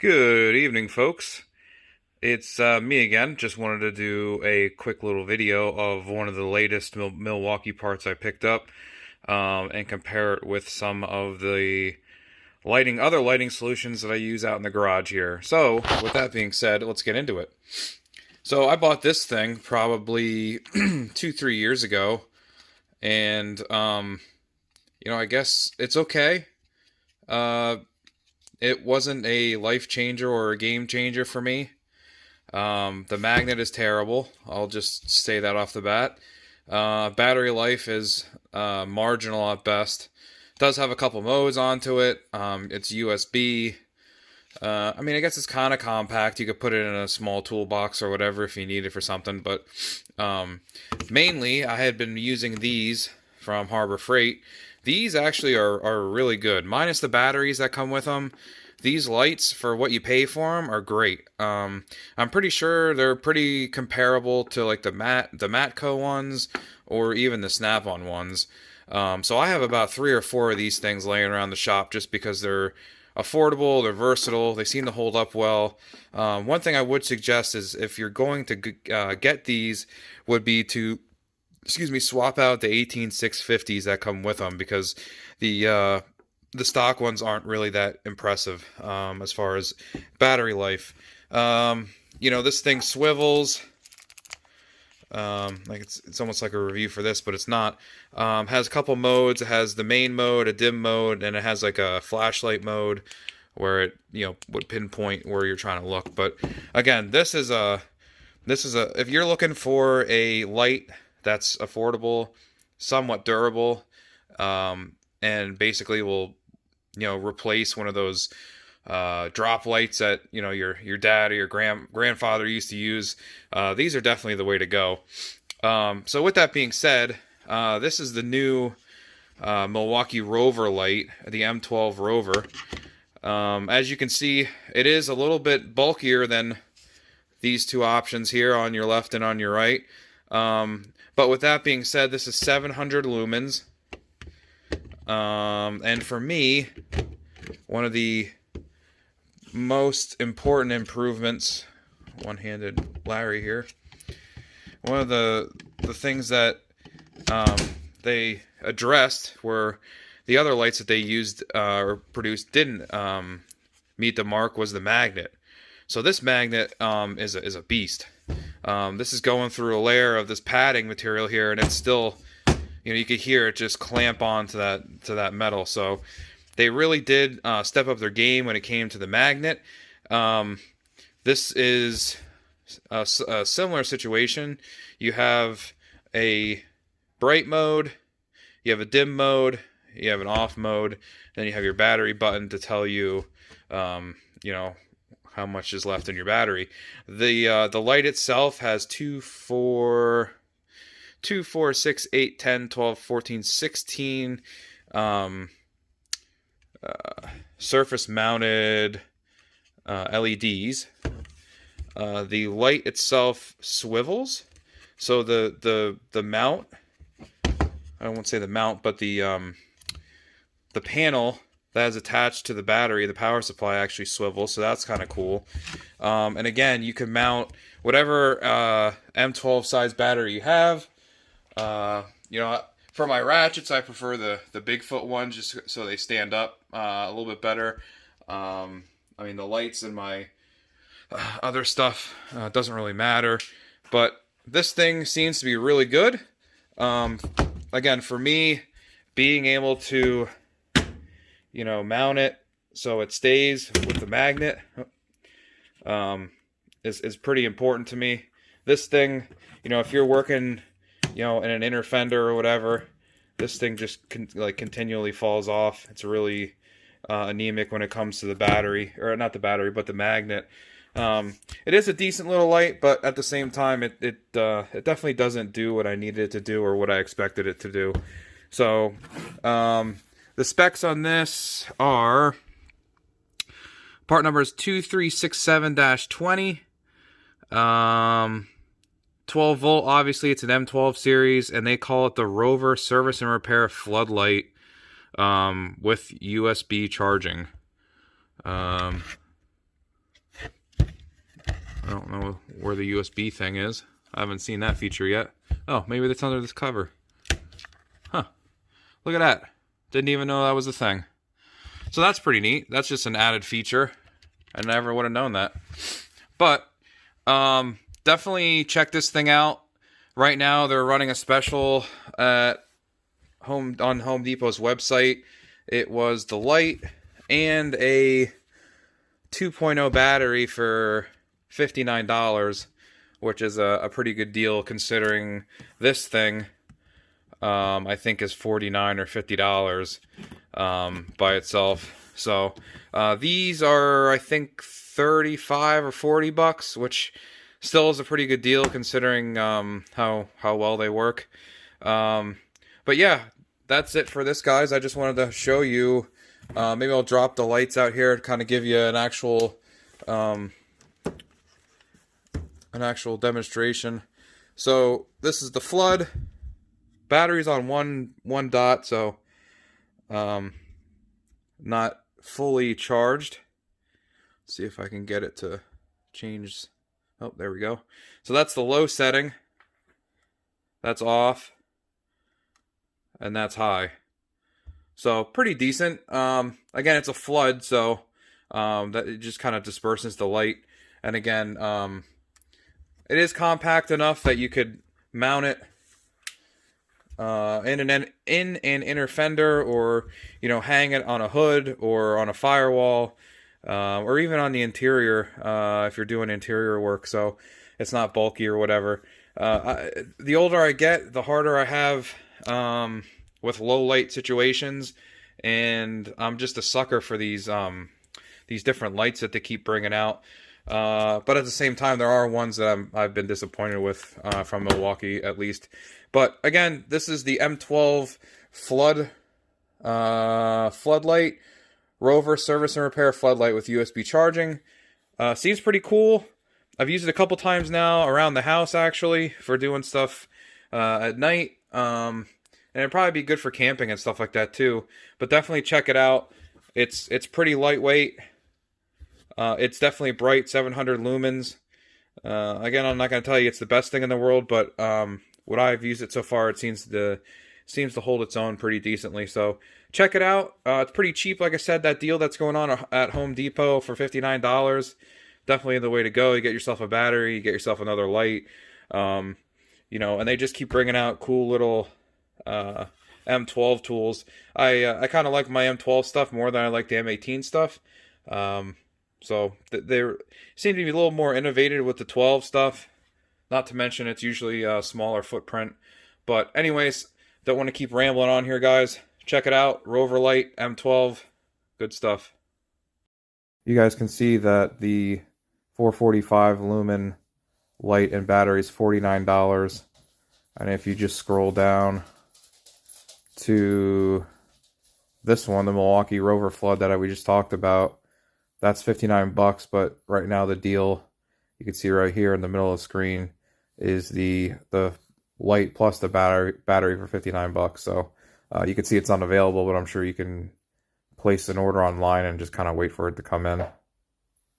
Good evening, folks. It's me again. Just wanted to do a quick little video of one of the latest Milwaukee parts I picked up and compare it with some of the other lighting solutions that I use out in the garage here. So, with that being said, let's get into it. So, I bought this thing probably 2-3 years ago, and I guess it's okay. Uh, it wasn't a life changer or a game changer for me. The magnet is terrible. I'll just say that off the bat. Battery life is marginal at best. It does have a couple modes onto it. It's USB. I guess it's kind of compact. You could put it in a small toolbox or whatever if you need it for something. But mainly, I had been using these from Harbor Freight. These actually are really good. Minus the batteries that come with them. These lights, for what you pay for them, are great. I'm pretty sure they're pretty comparable to like the Matco ones or even the Snap-on ones. So I have about 3 or 4 of these things laying around the shop just because they're affordable, they're versatile, they seem to hold up well. One thing I would suggest is if you're going to get these would be to swap out the 18650s that come with them, because the stock ones aren't really that impressive as far as battery life. This thing swivels. Like it's almost like a review for this, but it's not. Has a couple modes. It has the main mode, a dim mode, and it has like a flashlight mode where it would pinpoint where you're trying to look. But again, this is a if you're looking for a light that's affordable, somewhat durable, and basically will replace one of those drop lights that your dad or your grandfather used to use. These are definitely the way to go. So with that being said, this is the new Milwaukee Rover light, the M12 Rover. As you can see, it is a little bit bulkier than these two options here on your left and on your right. But with that being said, this is 700 lumens. And for me, one of the most important improvements, one-handed Larry here, one of the things that they addressed were the other lights that they used or produced didn't meet the mark was the magnet. So this magnet is a beast. This is going through a layer of this padding material here, and it's still, you could hear it just clamp onto that metal. So they really did step up their game when it came to the magnet. This is a similar situation. You have a bright mode, you have a dim mode, you have an off mode, then you have your battery button to tell you, how much is left in your battery. The light itself has 2, 4, 6, 8, 10, 12, 14, 16 surface mounted LEDs. The light itself swivels, so the mount, I won't say the mount, but the panel that is attached to the battery, the power supply, actually swivels, so that's kind of cool. And again, you can mount whatever M12 size battery you have. For my ratchets, I prefer the Bigfoot ones just so they stand up a little bit better. The lights and my other stuff doesn't really matter. But this thing seems to be really good. Again, for me, being able to, mount it so it stays with the magnet is pretty important to me. This thing, if you're working in an inner fender or whatever, this thing just continually falls off. It's really anemic when it comes to the battery, or not the battery, but the magnet. It is a decent little light, but at the same time, it definitely doesn't do what I needed it to do or what I expected it to do. So the specs on this are part number is 2367-20. 12 volt, obviously it's an M12 series, and they call it the Rover Service and Repair Floodlight with USB charging. where the USB thing is. I haven't seen that feature yet. Oh, maybe that's under this cover. Huh. Look at that. Didn't even know that was a thing. So that's pretty neat. That's just an added feature. I never would have known that. But definitely check this thing out. Right now they're running a special on Home Depot's website. It was the light and a 2.0 battery for $59, which is a pretty good deal considering this thing I think is $49 or $50 by itself. So these are, I think, 35 or 40 bucks, which still is a pretty good deal considering how well they work. But yeah, that's it for this, guys. I just wanted to show you. Maybe I'll drop the lights out here to kind of give you an actual demonstration. So this is the flood. Battery's on one dot, so not fully charged. Let's see if I can get it to change. Oh, there we go. So that's the low setting. That's off. And that's high. So pretty decent. Again, it's a flood, so that it just kind of disperses the light. And again, it is compact enough that you could mount it in an inner fender, or hang it on a hood or on a firewall, or even on the interior if you're doing interior work. So it's not bulky or whatever. The older I get, the harder I have with low light situations, and I'm just a sucker for these different lights that they keep bringing out. But at the same time, there are ones that I've been disappointed with from Milwaukee, at least. But again, this is the M12 floodlight, Rover service and repair floodlight with USB charging. Seems pretty cool. I've used it a couple times now around the house, actually, for doing stuff at night. And it'd probably be good for camping and stuff like that too. But definitely check it out. It's pretty lightweight. It's definitely bright, 700 lumens. Again, I'm not going to tell you it's the best thing in the world, but what I've used it so far, it seems to hold its own pretty decently. So check it out. It's pretty cheap, like I said. That deal that's going on at Home Depot for $59, definitely the way to go. You get yourself a battery, you get yourself another light, and they just keep bringing out cool little M12 tools. I kind of like my M12 stuff more than I like the M18 stuff. So they seem to be a little more innovative with the 12 stuff. Not to mention it's usually a smaller footprint. But anyways, don't want to keep rambling on here, guys. Check it out. Rover Light M12. Good stuff. You guys can see that the 445 lumen light and battery is $49. And if you just scroll down to this one, the Milwaukee Rover Flood that we just talked about, that's 59 bucks, but right now the deal, you can see right here in the middle of the screen, is the light plus the battery for 59 bucks. So you can see it's unavailable, but I'm sure you can place an order online and just kind of wait for it to come in.